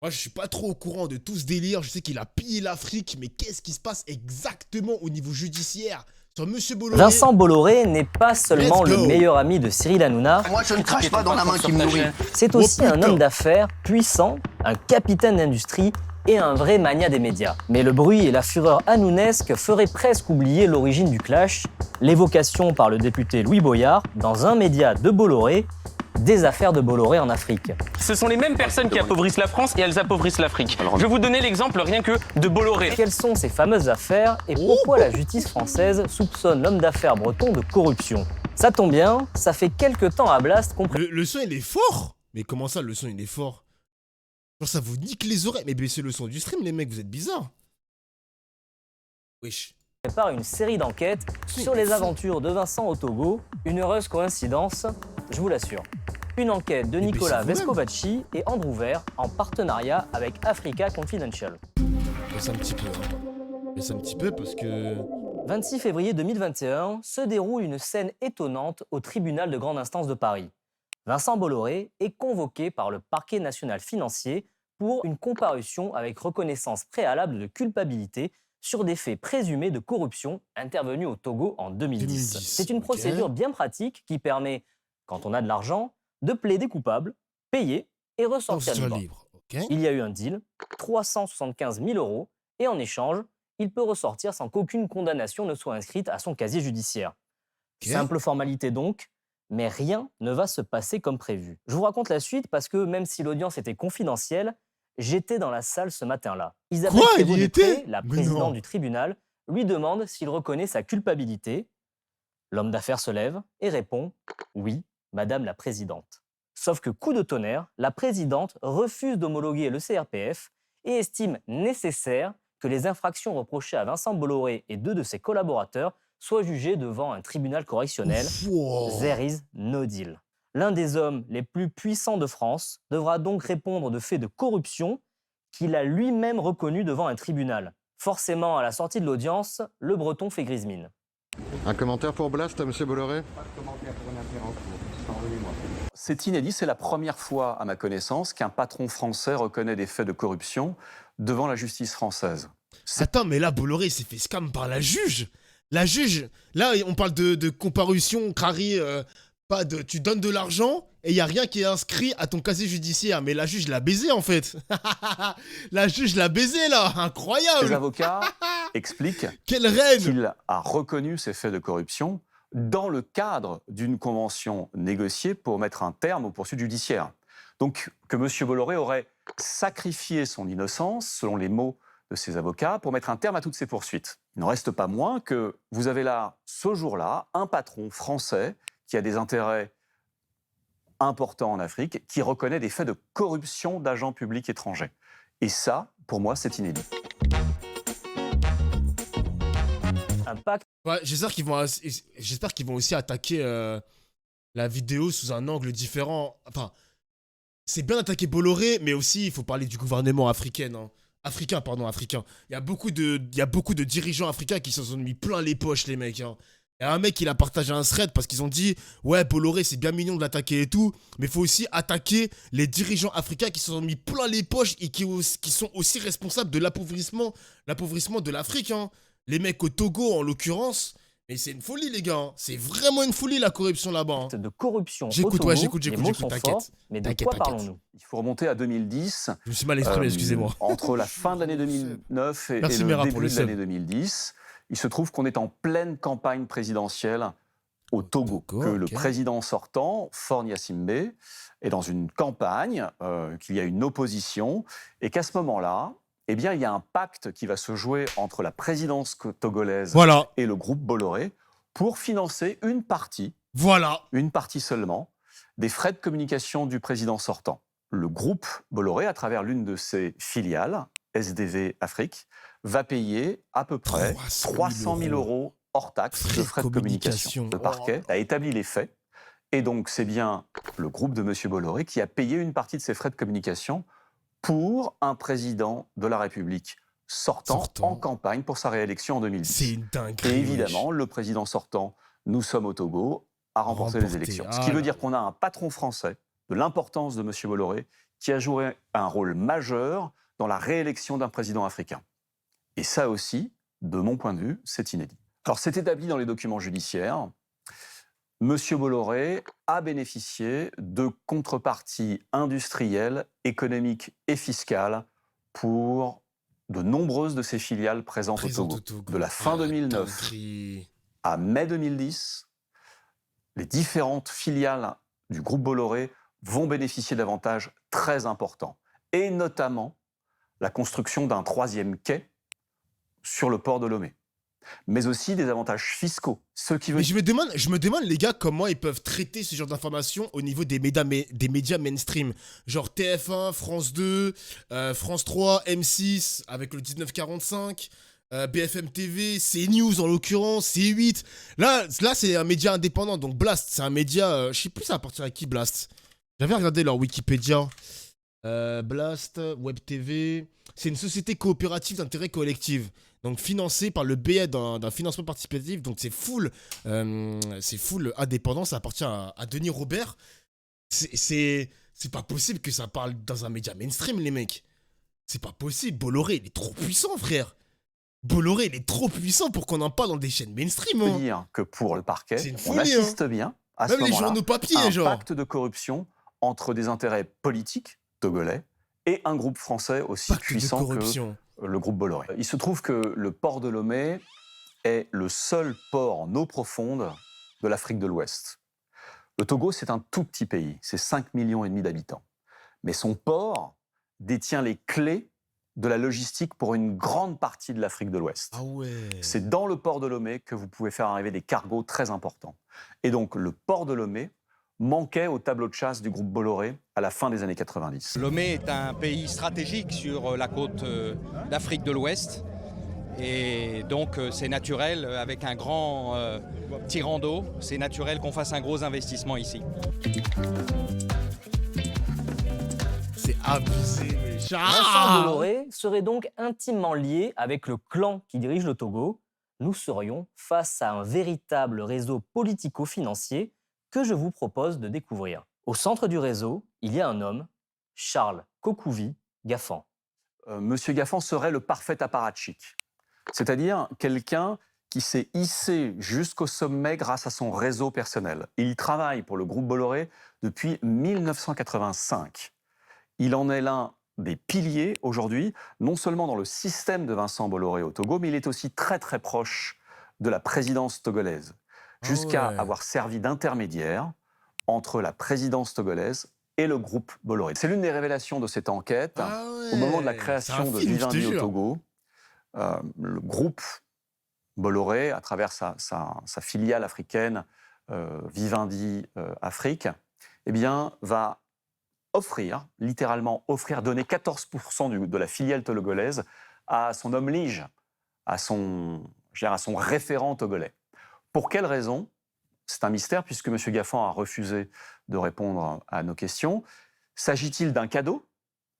Moi, je suis pas trop au courant de tout ce délire. Je sais qu'il a pillé l'Afrique, mais qu'est-ce qui se passe exactement au niveau judiciaire sur Monsieur Bolloré? Vincent Bolloré n'est pas Let's seulement le go. meilleur ami de Cyril Hanouna, Moi, je ne crache pas dans la main qui me nourrit. c'est Oh aussi un putain. homme d'affaires puissant, un capitaine d'industrie et un vrai mania des médias. Mais le bruit et la fureur hanounesque feraient presque oublier l'origine du clash, l'évocation par le député Louis Boyard, dans un média de Bolloré, des affaires de Bolloré en Afrique. Ce sont les mêmes personnes qui appauvrissent la France et elles appauvrissent l'Afrique. Je vais vous donner l'exemple rien que de Bolloré. Quelles sont ces fameuses affaires et pourquoi la justice française soupçonne l'homme d'affaires breton de corruption? Ça tombe bien, ça fait quelques temps à Blast qu'on Le son, il est fort. Mais comment ça, le son, il est fort? Genre, ça vous nique les oreilles. Mais baissez le son du stream, les mecs, vous êtes bizarres. Wesh. prépare une série d'enquêtes sur les aventures de Vincent au Togo. Une heureuse coïncidence, je vous l'assure. Une enquête de Nicolas c'est vous-même. Vescovacci et Andrew Vert en partenariat avec Africa Confidential. Baisse un petit peu. Baisse un petit peu parce que... 26 février 2021 se déroule une scène étonnante au tribunal de grande instance de Paris. Vincent Bolloré est convoqué par le parquet national financier pour une comparution avec reconnaissance préalable de culpabilité sur des faits présumés de corruption intervenus au Togo en 2010. 2010, C'est une ok. procédure bien pratique qui permet, quand on a de l'argent, de plaider coupable, payer et ressortir Sortir libre. libre. Ok. Il y a eu un deal, 375 000 euros, et en échange, il peut ressortir sans qu'aucune condamnation ne soit inscrite à son casier judiciaire. Ok. Simple formalité donc, mais rien ne va se passer comme prévu. Je vous raconte la suite parce que même si l'audience était confidentielle, j'étais dans la salle ce matin-là. Isabelle Quoi, il y Prévost-Dupré, était? la Mais présidente non. du tribunal, lui demande s'il reconnaît sa culpabilité. L'homme d'affaires se lève et répond « Oui, Madame la Présidente ». Sauf que coup de tonnerre, la présidente refuse d'homologuer le CRPF et estime nécessaire que les infractions reprochées à Vincent Bolloré et deux de ses collaborateurs soient jugées devant un tribunal correctionnel. Wow. There is no deal. L'un des hommes les plus puissants de France devra donc répondre de faits de corruption qu'il a lui-même reconnus devant un tribunal. Forcément, à la sortie de l'audience, le Breton fait grise mine. Un commentaire pour Blast, monsieur Bolloré? C'est inédit, c'est la première fois, à ma connaissance, qu'un patron français reconnaît des faits de corruption devant la justice française. Attends, mais là, Bolloré, il s'est fait scam par la juge. La juge, là, on parle de comparution, Crary, pas de, tu donnes de l'argent et il n'y a rien qui est inscrit à ton casier judiciaire. Mais la juge l'a baisé, en fait. La juge l'a baisé, là. Les Incroyable. avocats expliquent Quelle reine. qu'il a reconnu ces faits de corruption dans le cadre d'une convention négociée pour mettre un terme aux poursuites judiciaires. Donc que M. Bolloré aurait sacrifié son innocence, selon les mots de ses avocats, pour mettre un terme à toutes ces poursuites. Il n'en reste pas moins que vous avez là, ce jour-là, un patron français qui a des intérêts importants en Afrique, qui reconnaît des faits de corruption d'agents publics étrangers. Et ça, pour moi, c'est inédit. Un pacte Ouais, j'espère qu'ils vont aussi attaquer la vidéo sous un angle différent. Enfin, c'est bien d'attaquer Bolloré, mais aussi, il faut parler du gouvernement africain. Hein. Africain. Il y a beaucoup de dirigeants africains qui se sont mis plein les poches, les mecs. Hein. Il y a un mec qui a partagé un thread parce qu'ils ont dit « Ouais, Bolloré, c'est bien mignon de l'attaquer et tout, mais il faut aussi attaquer les dirigeants africains qui se sont mis plein les poches et qui sont aussi responsables de l'appauvrissement de l'Afrique. Hein. Les mecs au Togo, en l'occurrence, mais c'est une folie, les gars. Hein. C'est vraiment une folie, la corruption là-bas. Hein. de corruption J'écoute, au Togo, ouais, j'écoute, les mots sont t'inquiète. forts, mais de T'inquiète, quoi t'inquiète. parlons-nous? Il faut remonter à 2010. Je me suis mal exprimé, excusez-moi. Entre la fin de l'année 2009 et Merci, le Mera, début pour le de l'année sub. 2010, il se trouve qu'on est en pleine campagne présidentielle au Togo, Togo, que le ok. président sortant, Faure Gnassingbé, est dans une campagne, qu'il y a une opposition, et qu'à ce moment-là, eh bien, il y a un pacte qui va se jouer entre la présidence togolaise Voilà, et le groupe Bolloré pour financer une partie seulement, des frais de communication du président sortant. Le groupe Bolloré, à travers l'une de ses filiales, SDV Afrique, va payer à peu près 300 000 euros hors taxes de frais de communication. Le parquet a établi les faits, et donc c'est bien le groupe de M. Bolloré qui a payé une partie de ces frais de communication pour un président de la République sortant. En campagne pour sa réélection en 2010. c'est une dinguerie. Et évidemment, le président sortant, nous sommes au Togo, a remporté les élections. Ce qui veut dire qu'on a un patron français de l'importance de M. Bolloré qui a joué un rôle majeur dans la réélection d'un président africain. Et ça aussi, de mon point de vue, c'est inédit. Alors, c'est établi dans les documents judiciaires. Monsieur Bolloré a bénéficié de contreparties industrielles, économiques et fiscales pour de nombreuses de ses filiales présentes au Togo. De la fin 2009 à mai 2010, les différentes filiales du groupe Bolloré vont bénéficier d'avantages très importants, et notamment la construction d'un 3e quai sur le port de Lomé, mais aussi des avantages fiscaux. Mais je me demande, les gars, comment ils peuvent traiter ce genre d'informations au niveau des médias mainstream. Genre TF1, France 2, France 3, M6, avec le 1945, BFM TV, CNews en l'occurrence, C8. Là c'est un média indépendant, donc Blast, c'est un média... je sais plus ça appartient à qui, Blast. J'avais regardé leur Wikipédia. Blast, Web TV... C'est une société coopérative d'intérêt collectif, donc financée par le biais d'un financement participatif, donc c'est full indépendant, ça appartient à Denis Robert. C'est pas possible que ça parle dans un média mainstream, les mecs. C'est pas possible, Bolloré, il est trop puissant, frère. Bolloré, il est trop puissant pour qu'on en parle dans des chaînes mainstream. Je peux dire que pour le parquet, folie, on assiste bien à même ce les moment-là journaux papier, à un genre. pacte de corruption entre des intérêts politiques togolais et un groupe français aussi puissant que le groupe Bolloré. Il se trouve que le port de Lomé est le seul port en eau profonde de l'Afrique de l'Ouest. Le Togo, c'est un tout petit pays, c'est 5,5 millions d'habitants. Mais son port détient les clés de la logistique pour une grande partie de l'Afrique de l'Ouest. Ah ouais. C'est dans le port de Lomé que vous pouvez faire arriver des cargos très importants. Et donc le port de Lomé manquait au tableau de chasse du groupe Bolloré à la fin des années 90. Lomé est un pays stratégique sur la côte d'Afrique de l'Ouest. Et donc c'est naturel, avec un grand tirant d'eau, c'est naturel qu'on fasse un gros investissement ici. C'est abusé, mais... Vincent Bolloré serait donc intimement lié avec le clan qui dirige le Togo. Nous serions face à un véritable réseau politico-financier que je vous propose de découvrir. Au centre du réseau, il y a un homme, Charles Kokouvy Gaffan. Monsieur Gaffan serait le parfait apparatchik, c'est-à-dire quelqu'un qui s'est hissé jusqu'au sommet grâce à son réseau personnel. Il travaille pour le groupe Bolloré depuis 1985. Il en est l'un des piliers aujourd'hui, non seulement dans le système de Vincent Bolloré au Togo, mais il est aussi très très proche de la présidence togolaise, jusqu'à avoir servi d'intermédiaire entre la présidence togolaise et le groupe Bolloré. C'est l'une des révélations de cette enquête. Au moment de la création de Vivendi au Togo, le groupe Bolloré, à travers sa filiale africaine Vivendi Afrique, eh bien, va donner 14% de la filiale togolaise à son homme lige, à son référent togolais. Pour quelle raison ? C'est un mystère puisque M. Gaffan a refusé de répondre à nos questions. S'agit-il d'un cadeau ?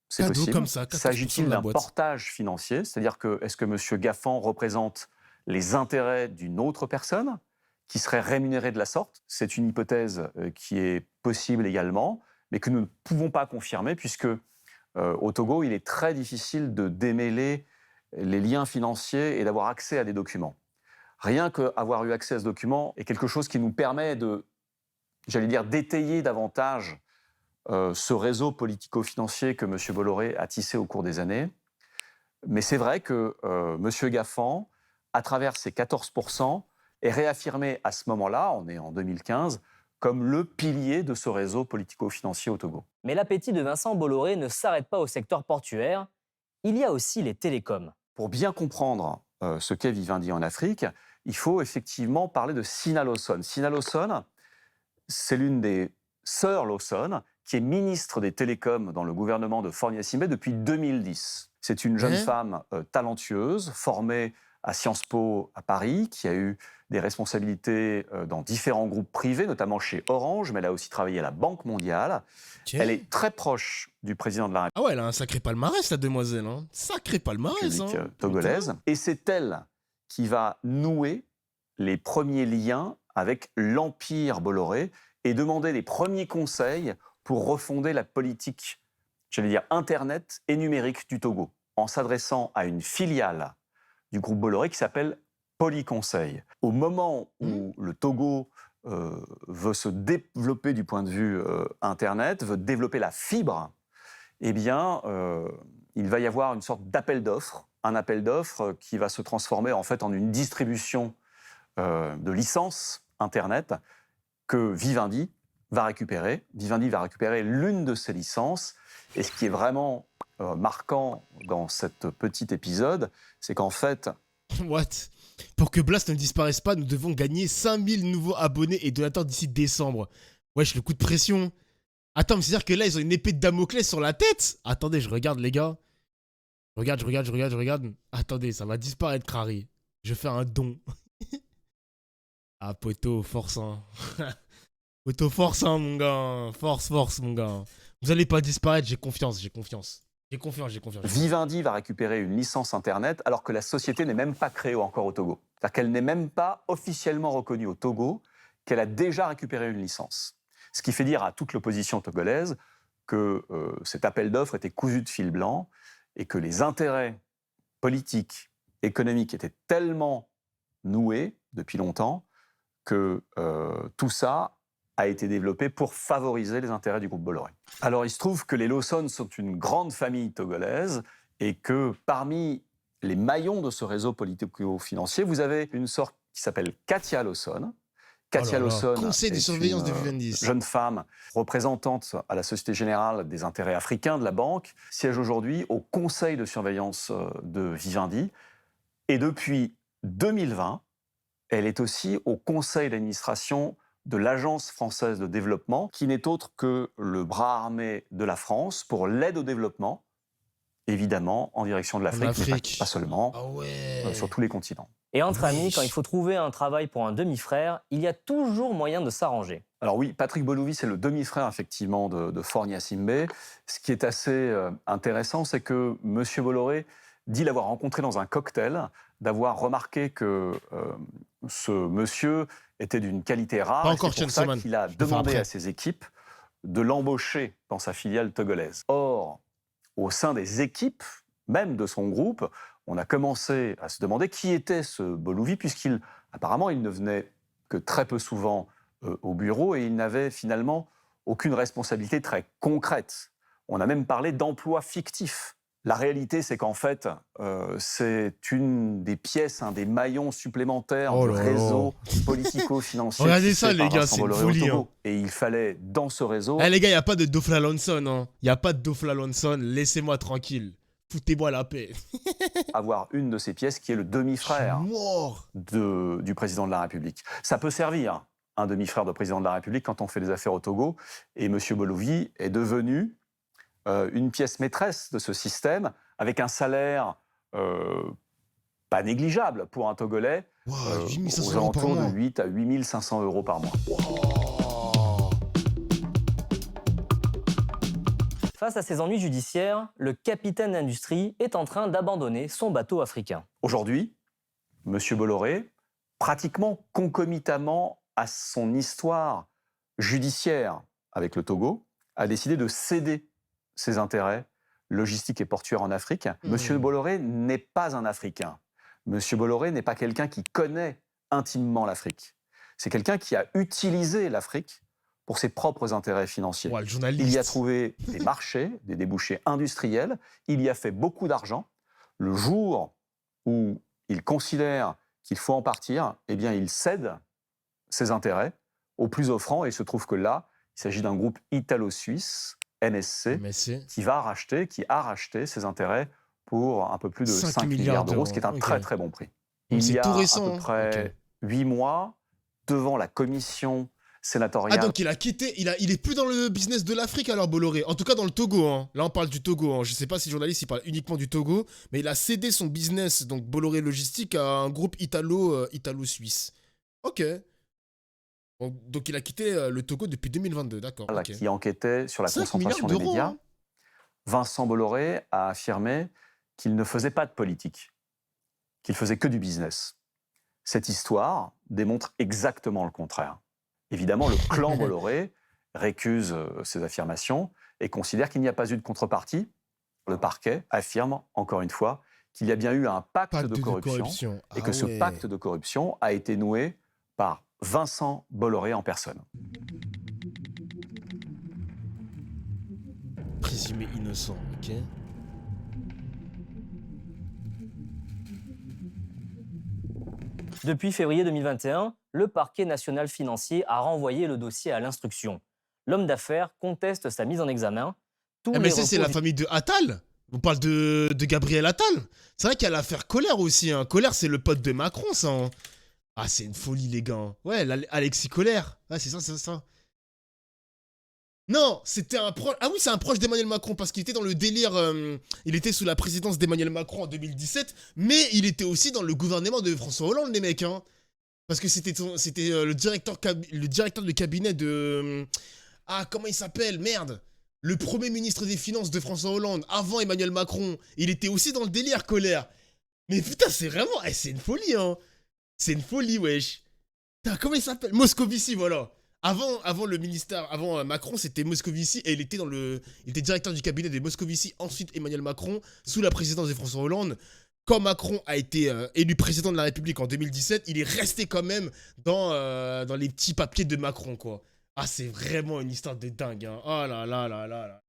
C'est possible. Comme ça, s'agit-il d'un portage financier ? C'est-à-dire que est-ce que M. Gaffan représente les intérêts d'une autre personne qui serait rémunérée de la sorte ? C'est une hypothèse qui est possible également, mais que nous ne pouvons pas confirmer puisque au Togo, il est très difficile de démêler les liens financiers et d'avoir accès à des documents. Rien qu'avoir eu accès à ce document est quelque chose qui nous permet d'étayer davantage ce réseau politico-financier que M. Bolloré a tissé au cours des années. Mais c'est vrai que M. Gaffan, à travers ces 14%, est réaffirmé à ce moment-là, on est en 2015, comme le pilier de ce réseau politico-financier au Togo. Mais l'appétit de Vincent Bolloré ne s'arrête pas au secteur portuaire. Il y a aussi les télécoms. Pour bien comprendre ce qu'est Vivendi en Afrique, il faut effectivement parler de Sina Lawson. Sina Lawson, c'est l'une des sœurs Lawson, qui est ministre des Télécoms dans le gouvernement de Faure Gnassingbé depuis 2010. C'est une jeune femme talentueuse, formée à Sciences Po à Paris, qui a eu des responsabilités dans différents groupes privés, notamment chez Orange, mais elle a aussi travaillé à la Banque mondiale. Elle est très proche du président de la République. Ah ouais, elle a un sacré palmarès, la demoiselle. Hein. Sacré palmarès. Togolaise. Et c'est elle qui va nouer les premiers liens avec l'Empire Bolloré et demander les premiers conseils pour refonder la politique j'allais dire, Internet et numérique du Togo, en s'adressant à une filiale du groupe Bolloré qui s'appelle Polyconseil. Au moment où le Togo veut se développer du point de vue Internet, veut développer la fibre, eh bien, il va y avoir une sorte d'appel d'offres, un appel d'offres qui va se transformer en fait en une distribution de licences Internet que Vivendi va récupérer. Vivendi va récupérer l'une de ces licences. Et ce qui est vraiment marquant dans cet petit épisode, c'est qu'en fait... What? Pour que Blast ne disparaisse pas, nous devons gagner 5000 nouveaux abonnés et donateurs d'ici décembre. Wesh, le coup de pression. Attends, mais c'est-à-dire que là, ils ont une épée de Damoclès sur la tête? Attendez, je regarde, les gars. Je regarde. Attendez, ça va disparaître, Crary. Je fais un don. Ah, poteau, force, hein. Poteau, force, hein, mon gars. Force, mon gars. Vous allez pas disparaître, j'ai confiance. Vivendi va récupérer une licence Internet alors que la société n'est même pas créée encore au Togo. C'est-à-dire qu'elle n'est même pas officiellement reconnue au Togo, qu'elle a déjà récupéré une licence. Ce qui fait dire à toute l'opposition togolaise que cet appel d'offres était cousu de fil blanc et que les intérêts politiques, économiques étaient tellement noués depuis longtemps que tout ça a été développé pour favoriser les intérêts du groupe Bolloré. Alors il se trouve que les Lawson sont une grande famille togolaise et que parmi les maillons de ce réseau politico-financier, vous avez une sorte qui s'appelle Katia Lawson. Katia Lawson conseil de surveillance de Vivendi. Jeune femme représentante à la Société Générale des intérêts africains de la banque, siège aujourd'hui au conseil de surveillance de Vivendi. Et depuis 2020, elle est aussi au conseil d'administration de l'Agence française de développement, qui n'est autre que le bras armé de la France pour l'aide au développement, évidemment en direction de l'Afrique, mais pas seulement, sur tous les continents. Et entre amis, quand il faut trouver un travail pour un demi-frère, il y a toujours moyen de s'arranger. Alors oui, Patrick Bolouvi, c'est le demi-frère effectivement de Faure Gnassingbé. Ce qui est assez intéressant, c'est que M. Bolloré dit l'avoir rencontré dans un cocktail, d'avoir remarqué que ce monsieur était d'une qualité rare. C'est pour ça qu'il a demandé à ses équipes de l'embaucher dans sa filiale togolaise. Or, au sein des équipes, même de son groupe, on a commencé à se demander qui était ce Bolouvi, apparemment, il ne venait que très peu souvent au bureau et il n'avait finalement aucune responsabilité très concrète. On a même parlé d'emploi fictif. La réalité, c'est qu'en fait, c'est une des pièces, un des maillons supplémentaires du réseau politico-financier. Regardez ça, les gars, c'est une folie. Hein. Et il fallait, dans ce réseau... les gars, il n'y a pas de Dofla Lanson. Hein. Il n'y a pas de Dofla Lanson. Laissez-moi tranquille. Foutez-moi la paix. Avoir une de ces pièces qui est le demi-frère du président de la République. Ça peut servir, un demi-frère de président de la République, quand on fait des affaires au Togo. Et M. Bolouvi est devenu une pièce maîtresse de ce système, avec un salaire pas négligeable pour un Togolais, aux alentours de 8 à 8 500 € par mois. Face à ces ennuis judiciaires, le capitaine d'industrie est en train d'abandonner son bateau africain. Aujourd'hui, M. Bolloré, pratiquement concomitamment à son histoire judiciaire avec le Togo, a décidé de céder ses intérêts logistiques et portuaires en Afrique. M. Bolloré n'est pas un Africain. M. Bolloré n'est pas quelqu'un qui connaît intimement l'Afrique. C'est quelqu'un qui a utilisé l'Afrique pour ses propres intérêts financiers. Il y a trouvé des marchés, des débouchés industriels, il y a fait beaucoup d'argent. Le jour où il considère qu'il faut en partir, eh bien il cède ses intérêts au plus offrant, et il se trouve que là, il s'agit d'un groupe italo-suisse, MSC, qui a racheté ses intérêts pour un peu plus de 5 milliards d'euros, ce qui est un très très bon prix. Il y a à peu près 8 mois, devant la commission sénatoriale... Ah, donc il a quitté, il est plus dans le business de l'Afrique alors, Bolloré. En tout cas dans le Togo, hein. Là on parle du Togo, hein. Je sais pas si le journaliste il parle uniquement du Togo, mais il a cédé son business, donc Bolloré Logistique, à un groupe italo-suisse. Ok. Donc il a quitté le Togo depuis 2022, d'accord. Qui enquêtait sur la concentration des médias. Vincent Bolloré a affirmé qu'il ne faisait pas de politique, qu'il faisait que du business. Cette histoire démontre exactement le contraire. Évidemment, le clan Bolloré récuse ces affirmations et considère qu'il n'y a pas eu de contrepartie. Le parquet affirme, encore une fois, qu'il y a bien eu un pacte de corruption et que ce pacte de corruption a été noué par Vincent Bolloré en personne. Présumé innocent, ok. Depuis février 2021, le parquet national financier a renvoyé le dossier à l'instruction. L'homme d'affaires conteste sa mise en examen. Mais c'est la famille de Attal. On parle de Gabriel Attal. C'est vrai qu'il y a l'affaire Colère aussi. Hein. Colère, c'est le pote de Macron, ça. Hein. Ah, c'est une folie, les gars. Ouais, Alexis Colère. Ah, c'est ça. Non, c'était un proche. Ah oui, c'est un proche d'Emmanuel Macron parce qu'il était dans le délire. Il était sous la présidence d'Emmanuel Macron en 2017, mais il était aussi dans le gouvernement de François Hollande, les mecs. Hein. Parce que c'était le directeur de cabinet de. Ah, comment il s'appelle? Merde. Le premier ministre des Finances de François Hollande, avant Emmanuel Macron. Il était aussi dans le délire Colère. Mais putain, c'est vraiment. C'est une folie, hein. C'est une folie, wesh. Putain, comment il s'appelle? Moscovici, voilà. Avant le ministère, avant Macron, c'était Moscovici et il était directeur du cabinet de Moscovici, ensuite Emmanuel Macron, sous la présidence de François Hollande. Quand Macron a été élu président de la République en 2017, il est resté quand même dans les petits papiers de Macron, quoi. Ah, c'est vraiment une histoire de dingue, hein. Oh là là là là là.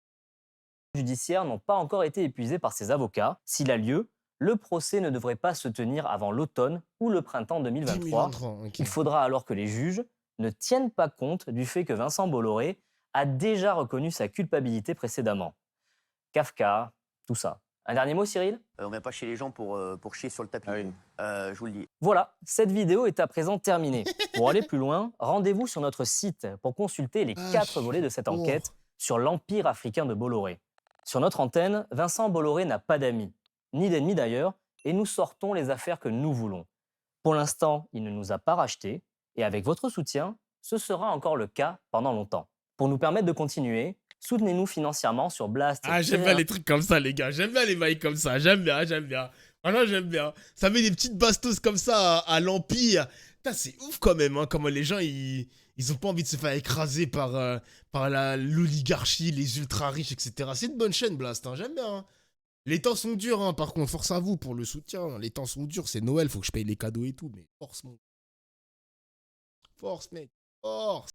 Les judiciaires n'ont pas encore été épuisés par ses avocats. S'il a lieu, le procès ne devrait pas se tenir avant l'automne ou le printemps 2023. Okay. Il faudra alors que les juges ne tiennent pas compte du fait que Vincent Bolloré a déjà reconnu sa culpabilité précédemment. Kafka, tout ça. Un dernier mot, Cyril? On ne vient pas chez les gens pour chier sur le tapis. Ah oui. Je vous le dis. Voilà, cette vidéo est à présent terminée. Pour aller plus loin, rendez-vous sur notre site pour consulter les 4 volets de cette enquête sur l'empire africain de Bolloré. Sur notre antenne, Vincent Bolloré n'a pas d'amis, ni d'ennemis d'ailleurs, et nous sortons les affaires que nous voulons. Pour l'instant, il ne nous a pas rachetés, et avec votre soutien, ce sera encore le cas pendant longtemps. Pour nous permettre de continuer, soutenez-nous financièrement sur Blast. Ah, j'aime bien les trucs comme ça, les gars. J'aime bien les mailles comme ça. J'aime bien. Voilà, j'aime bien. Ça met des petites bastos comme ça à l'Empire. Putain, c'est ouf quand même, hein, comment les gens, ils ont pas envie de se faire écraser par l'oligarchie, les ultra riches, etc. C'est une bonne chaîne, Blast. Hein, j'aime bien. Hein. Les temps sont durs, hein, par contre. Force à vous pour le soutien. Les temps sont durs. C'est Noël, faut que je paye les cadeaux et tout. Mais force, mon. Force, mec. Force.